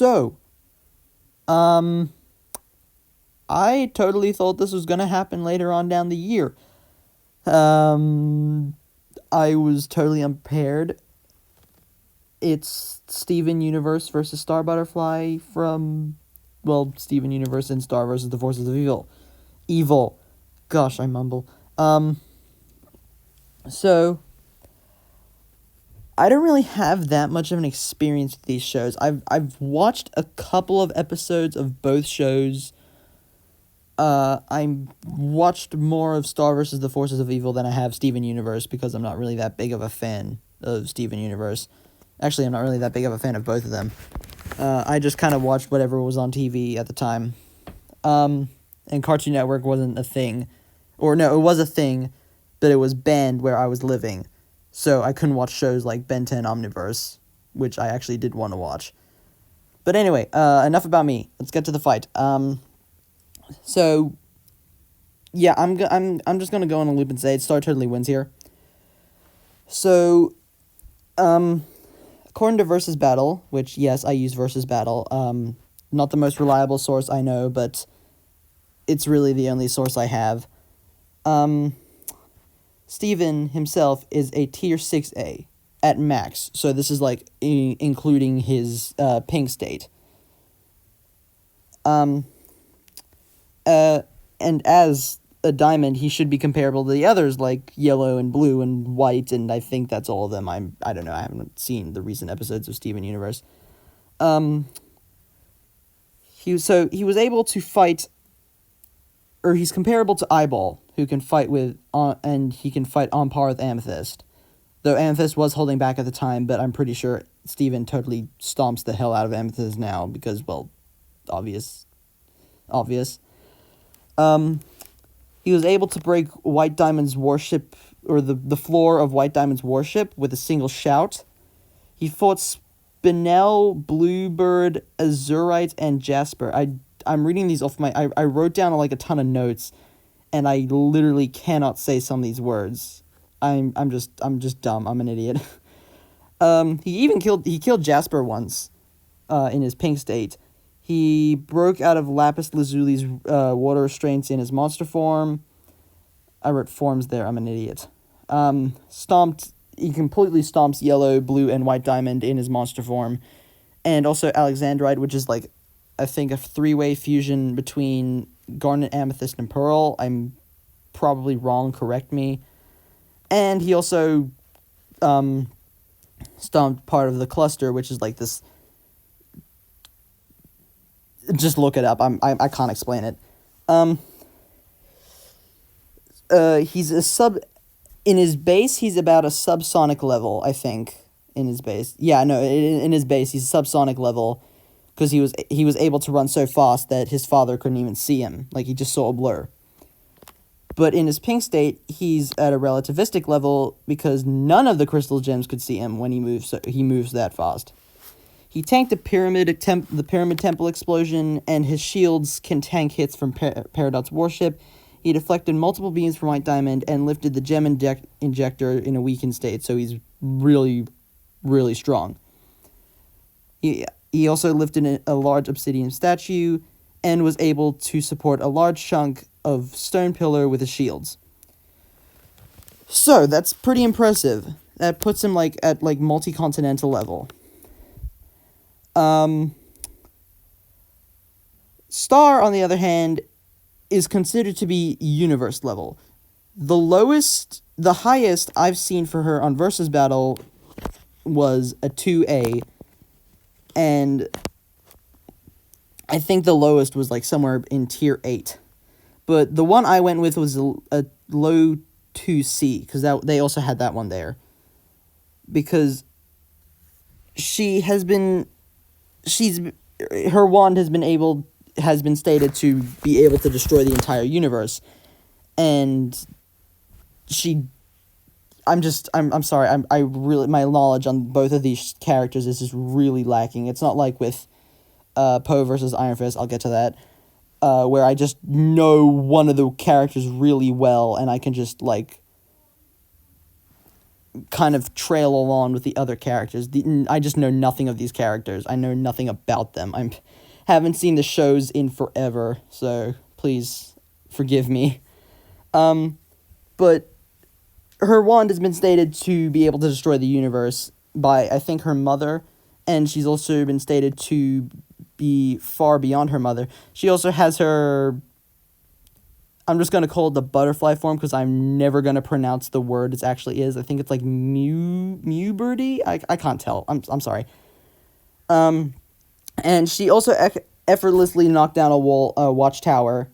So, I totally thought this was gonna happen later on down the year. I was totally unprepared. It's Steven Universe versus Star Butterfly from, well, Steven Universe and Star versus the Forces of Evil. Evil. Gosh, I mumble. So, I don't really have that much of an experience with these shows. I've watched a couple of episodes of both shows. I watched more of Star vs. the Forces of Evil than I have Steven Universe because I'm not really that big of a fan of Steven Universe. Actually, I'm not really that big of a fan of both of them. I just kind of watched whatever was on TV at the time. And Cartoon Network wasn't a thing. Or no, it was a thing, but it was banned where I was living. So I couldn't watch shows like Ben 10 Omniverse, which I actually did want to watch. But anyway, enough about me. Let's get to the fight. So, yeah, I'm just gonna go on a loop and say Star totally wins here. So, according to Versus Battle, which, yes, I use Versus Battle, not the most reliable source I know, but it's really the only source I have. Steven himself is a tier 6A at max, so this is like including his pink state. And as a diamond, he should be comparable to the others, like yellow and blue and white, and I think that's all of them. I don't know, I haven't seen the recent episodes of Steven Universe. He was able to fight, or he's comparable to Eyeball, who can fight and he can fight on par with Amethyst. Though Amethyst was holding back at the time, but I'm pretty sure Steven totally stomps the hell out of Amethyst now, because, well, obvious. He was able to break White Diamond's warship, or the floor of White Diamond's warship, with a single shout. He fought Spinel, Bluebird, Azurite, and Jasper. I'm reading these off I wrote down like a ton of notes, and I literally cannot say some of these words. I'm just dumb. I'm an idiot. He killed Jasper once, in his pink state. He broke out of Lapis Lazuli's water restraints in his monster form. I wrote forms there, I'm an idiot. He completely stomps Yellow, Blue, and White Diamond in his monster form. And also Alexandrite, which is like, I think, a three-way fusion between Garnet, Amethyst, and Pearl. I'm probably wrong, correct me. And he also stomped part of the cluster, which is like this. Just look it up. I can't explain it. He's in his base. He's about a subsonic level, I think. In his base, in his base, he's subsonic level, because he was able to run so fast that his father couldn't even see him. Like, he just saw a blur. But in his pink state, he's at a relativistic level because none of the crystal gems could see him when he moves. So he moves that fast. He tanked the pyramid temple explosion, and his shields can tank hits from Peridot's warship. He deflected multiple beams from White Diamond and lifted the gem injector in a weakened state, so he's really, really strong. He also lifted a large obsidian statue and was able to support a large chunk of stone pillar with his shields. So, that's pretty impressive. That puts him at multi-continental level. Star, on the other hand, is considered to be universe level. The highest I've seen for her on Versus Battle was a 2A, and I think the lowest was like somewhere in tier 8. But the one I went with was a low 2C, because they also had that one there. Because her wand has been stated to be able to destroy the entire universe, and I'm sorry, my knowledge on both of these characters is just really lacking. It's not like with Poe versus Iron Fist, I'll get to that, where I just know one of the characters really well, and I can just kind of trail along with the other characters. I just know nothing of these characters. I know nothing about them. I haven't seen the shows in forever, so please forgive me. But her wand has been stated to be able to destroy the universe by, I think, her mother, and she's also been stated to be far beyond her mother. She also has her... I'm just going to call it the butterfly form because I'm never going to pronounce the word it actually is. I think it's like Mewbirdie? I can't tell. I'm sorry. And she also effortlessly knocked down a watchtower.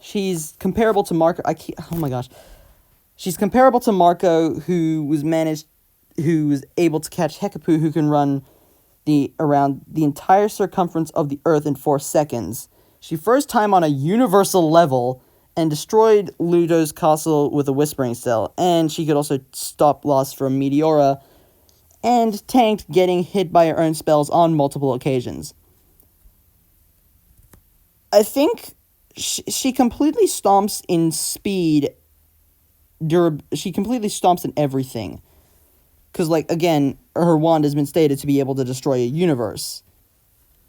She's comparable to Marco. Oh my gosh. She's comparable to Marco, who was able to catch Hekapu, who can run around the entire circumference of the Earth in 4 seconds. She first time on a universal level and destroyed Ludo's castle with a whispering spell, and she could also stop loss from Meteora and tanked getting hit by her own spells on multiple occasions. I think she completely stomps in speed. She completely stomps in everything. Because, again, her wand has been stated to be able to destroy a universe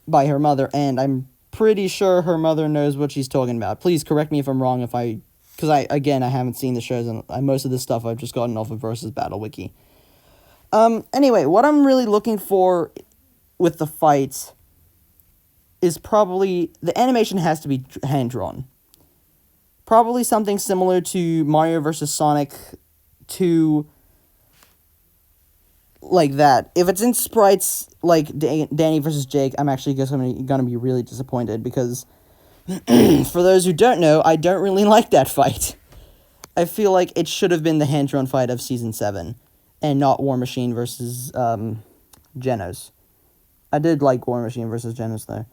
by her mother, and I'm pretty sure her mother knows what she's talking about. Please correct me if I'm wrong because I haven't seen the shows, and most of this stuff I've just gotten off of Versus Battle Wiki. Anyway, what I'm really looking for with the fights is probably... the animation has to be hand-drawn. Probably something similar to Mario vs. Sonic 2... like that. If it's in sprites like Danny versus Jake, I'm actually gonna be really disappointed because for those who don't know, I don't really like that fight. I feel like it should have been the hand-drawn fight of Season 7 and not War Machine versus Genos. I did like War Machine versus Genos though.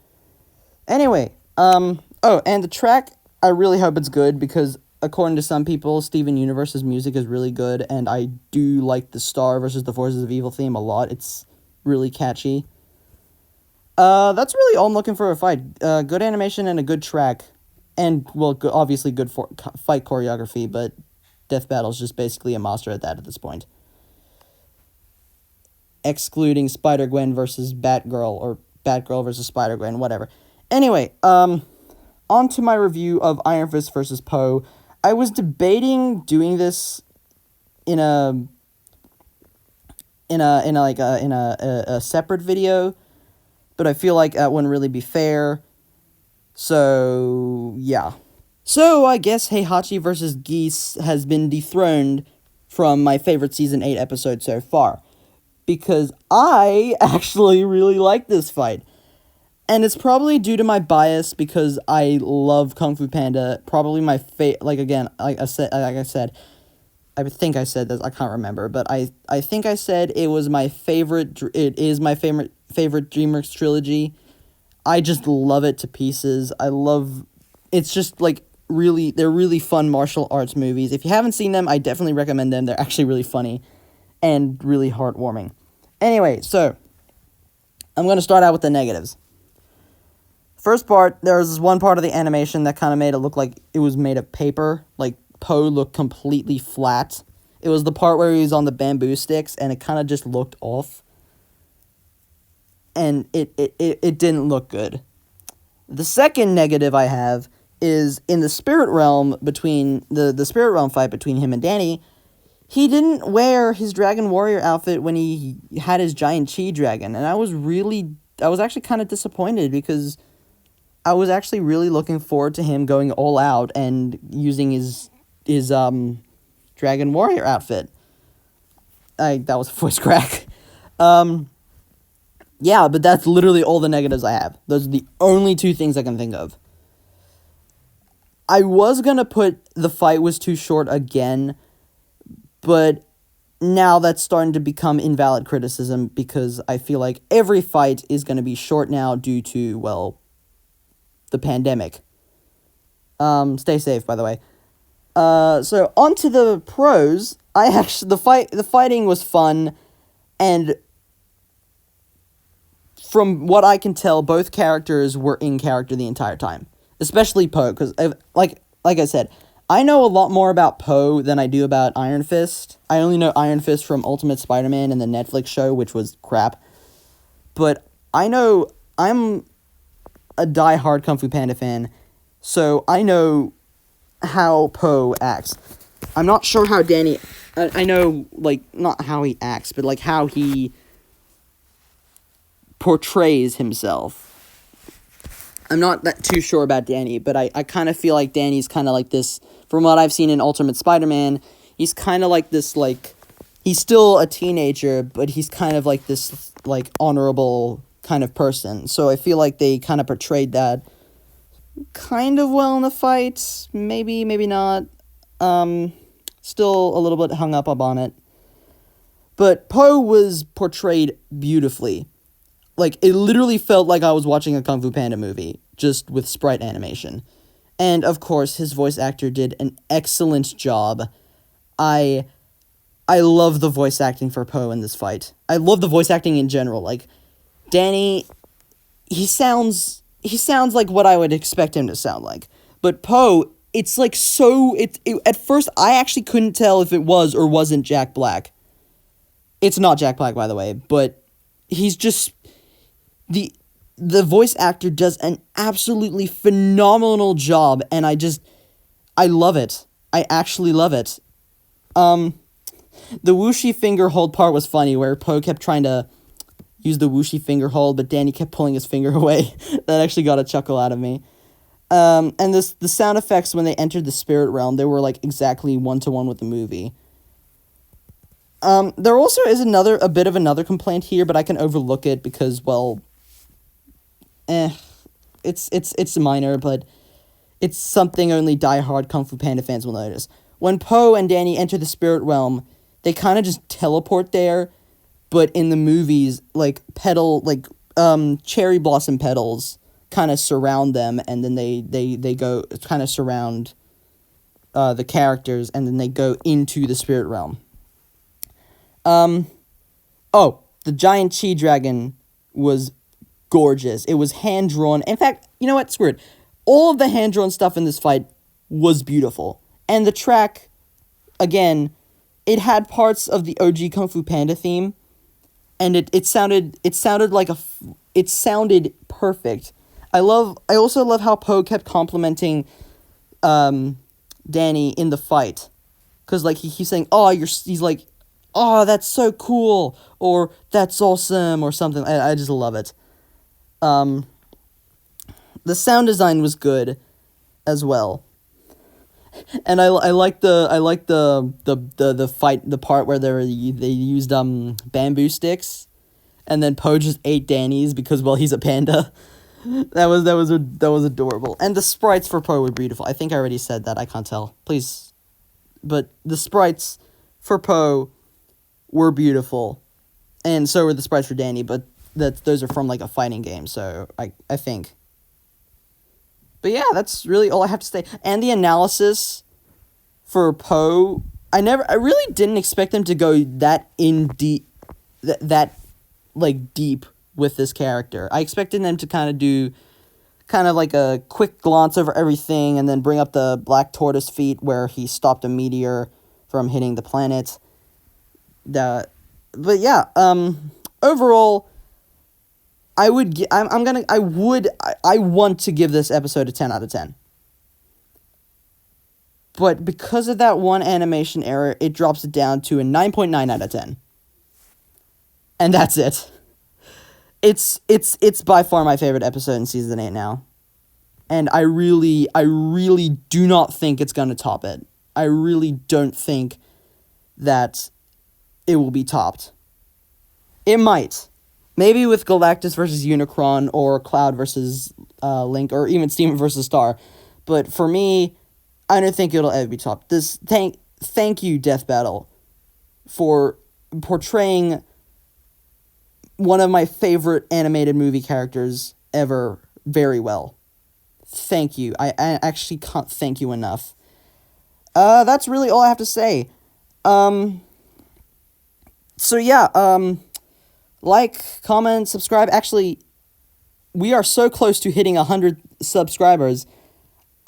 Anyway, and the track, I really hope it's good because according to some people, Steven Universe's music is really good, and I do like the Star versus the Forces of Evil theme a lot. It's really catchy. That's really all I'm looking for a fight. Good animation and a good track, and, well, obviously good fight choreography, but Death Battle's just basically a monster at this point. Excluding Spider-Gwen versus Batgirl, or Batgirl versus Spider-Gwen, whatever. Anyway, on to my review of Iron Fist versus Poe. I was debating doing this in a separate video, but I feel like that wouldn't really be fair. So, yeah. So, I guess Heihachi vs. Geese has been dethroned from my favorite Season 8 episode so far, because I actually really like this fight. And it's probably due to my bias because I love Kung Fu Panda. Probably my I think I said this. I can't remember, but I think I said it was my favorite. It is my favorite DreamWorks trilogy. I just love it to pieces. It's just they're really fun martial arts movies. If you haven't seen them, I definitely recommend them. They're actually really funny and really heartwarming. Anyway, so I'm going to start out with the negatives. First part, there was this one part of the animation that kind of made it look like it was made of paper. Like, Poe looked completely flat. It was the part where he was on the bamboo sticks, and it kind of just looked off. And it didn't look good. The second negative I have is in the Spirit Realm between... the Spirit Realm fight between him and Danny, he didn't wear his Dragon Warrior outfit when he had his giant chi dragon. And I was actually kind of disappointed because... I was actually really looking forward to him going all out and using his Dragon Warrior outfit. That was a voice crack. Yeah, but that's literally all the negatives I have. Those are the only two things I can think of. I was gonna put the fight was too short again, but now that's starting to become invalid criticism because I feel like every fight is gonna be short now due to, well, the pandemic. Stay safe, by the way. So on to the pros. The fighting was fun, and from what I can tell, both characters were in character the entire time, especially Poe, because like I said, I know a lot more about Poe than I do about Iron Fist. I only know Iron Fist from Ultimate Spider-Man and the Netflix show, which was crap. But I'm a die-hard Kung Fu Panda fan, so I know how Poe acts. I'm not sure how Danny... I know, like, not how he acts, but, like, how he portrays himself. I'm not that too sure about Danny, but I kind of feel like Danny's kind of like this, from what I've seen in Ultimate Spider-Man, he's kind of like this, like, he's still a teenager, but he's kind of like this, like, honorable kind of person. So I feel like they kind of portrayed that kind of well in the fight. Maybe not. Still a little bit hung up on it. But Poe was portrayed beautifully. Like, it literally felt like I was watching a Kung Fu Panda movie, just with sprite animation. And, of course, his voice actor did an excellent job. I love the voice acting for Poe in this fight. I love the voice acting in general. Like, Danny, he sounds like what I would expect him to sound like. But Poe, it's like so... At first, I actually couldn't tell if it was or wasn't Jack Black. It's not Jack Black, by the way, but he's just... The voice actor does an absolutely phenomenal job, and I love it. I actually love it. The whooshy finger hold part was funny, where Poe kept trying to use the whooshy finger hold, but Danny kept pulling his finger away. That actually got a chuckle out of me. And the sound effects when they entered the spirit realm, they were like exactly 1-to-1 with the movie. There also is a bit of another complaint here, but I can overlook it because, well, it's minor, but it's something only die-hard Kung Fu Panda fans will notice. When Poe and Danny enter the spirit realm, they kind of just teleport there, but in the movies, like, cherry blossom petals kind of surround them, and then they go kind of surround the characters, and then they go into the spirit realm. The giant chi dragon was gorgeous. It was hand-drawn. In fact, you know what? Screw it. All of the hand-drawn stuff in this fight was beautiful. And the track, again, it had parts of the OG Kung Fu Panda theme, and it sounded perfect. I also love how Poe kept complimenting Danny in the fight. Cause like he keeps saying, he's like, "Oh, that's so cool," or "That's awesome," or something. I just love it. The sound design was good as well. And I like the fight, the part where they used bamboo sticks, and then Poe just ate Danny's because, well, he's a panda. That was adorable. And the sprites for Poe were beautiful. I think I already said that. I can't tell. Please. But the sprites for Poe were beautiful. And so were the sprites for Danny, but those are from like a fighting game, so I think. But yeah, that's really all I have to say. And the analysis for Poe, I really didn't expect them to go that deep with this character. I expected them to kind of do like a quick glance over everything and then bring up the Black Tortoise feat where he stopped a meteor from hitting the planet. But yeah, overall, I want to give this episode a 10 out of 10. But because of that one animation error, it drops it down to a 9.9 out of 10. And that's it. It's by far my favorite episode in season 8 now. And I really do not think it's going to top it. I really don't think that it will be topped. It might. Maybe with Galactus versus Unicron, or Cloud versus Link, or even Steven versus Star. But for me, I don't think it'll ever be topped. Thank you, Death Battle, for portraying one of my favorite animated movie characters ever very well. Thank you. I actually can't thank you enough. That's really all I have to say. So yeah, like, comment, subscribe. Actually, we are so close to hitting 100 subscribers.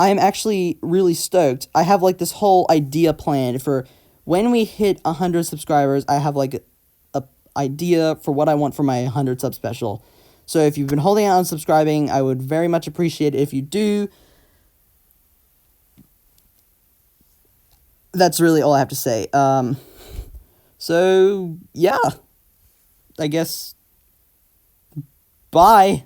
I'm actually really stoked. I have like this whole idea planned for when we hit 100 subscribers. I have like a idea for what I want for my 100 sub special. So if you've been holding out on subscribing, I would very much appreciate it if you do. That's really all I have to say. So yeah, I guess bye.